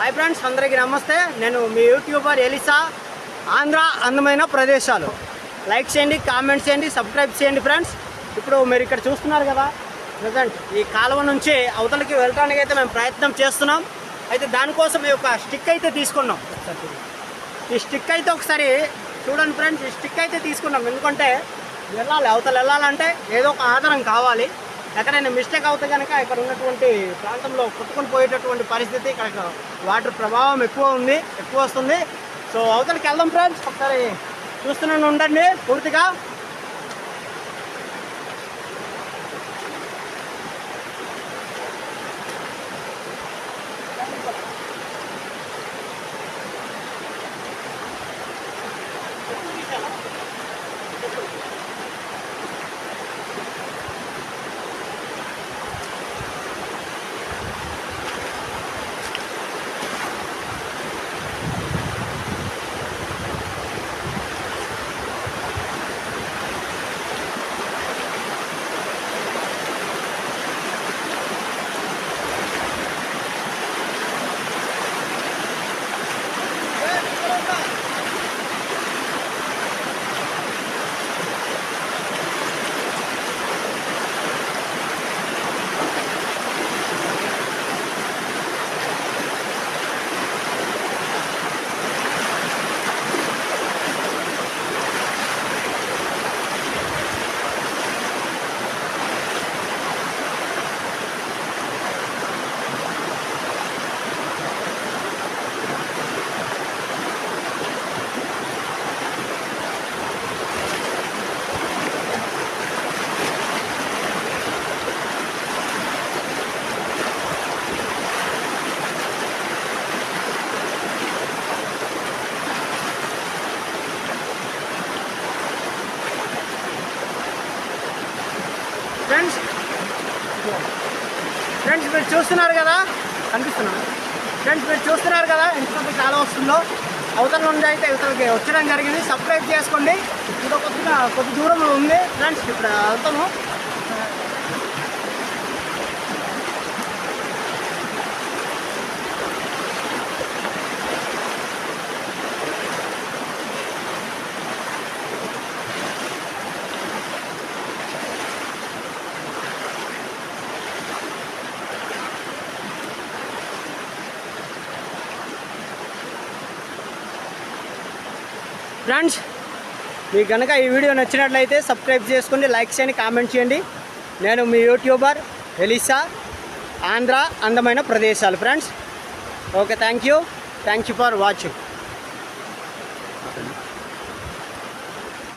Hi friends, అందరికీ నమస్తే. నేను మీ యూట్యూబర్ ఎలిసా. ఆంధ్ర అందమైన ప్రదేశాలు. లైక్ చేయండి, కామెంట్ చేయండి, సబ్స్క్రైబ్ చేయండి ఫ్రెండ్స్. ఇప్పుడు మీరు ఇక్కడ చూస్తున్నారు కదా, ప్రజెంట్ ఈ కాలువ నుంచి అవతలకి వెళ్ళడానికి అయితే మేము ప్రయత్నం చేస్తున్నాం. అయితే దానికోసం ఈ యొక్క స్టిక్ అయితే తీసుకున్నాం. ఈ స్టిక్ అయితే ఒకసారి చూడండి ఫ్రెండ్స్. ఈ స్టిక్ అయితే తీసుకున్నాం ఎందుకంటే అవతల వెళ్ళాలంటే ఏదో ఒక ఆధారం కావాలి. ఎక్కడైనా మిస్టేక్ అవుతే కనుక ఇక్కడ ఉన్నటువంటి ప్రాంతంలో కొట్టుకొని పోయేటటువంటి పరిస్థితి, ఇక్కడ వాటర్ ప్రభావం ఎక్కువ వస్తుంది. సో అవతలకి వెళ్దాం ఫ్రెండ్స్. ఒకసారి చూస్తూనే ఉండండి పూర్తిగా. ఫ్రెండ్స్ మీరు చూస్తున్నారు కదా, కనిపిస్తున్నాను ఫ్రెండ్స్. మీరు చూస్తున్నారు కదా ఎంత కాలం వస్తుందో. అవతల నుండి అయితే ఇవతలకి వచ్చడం జరిగింది. సబ్స్క్రైబ్ చేసుకోండి. ఇంకా కొద్ది దూరంలో ఉంది ఫ్రెండ్స్. ఇప్పుడు వెళ్తాను. ఫ్రెండ్స్ మీకు కనుక ఈ వీడియో నచ్చినట్లయితే సబ్స్క్రైబ్ చేసుకోండి, లైక్ చేయండి, కామెంట్ చేయండి. నేను మీ యూట్యూబర్ ఎలిసా. ఆంధ్ర అందమైన ప్రదేశాలు friends. Okay, thank you for watching.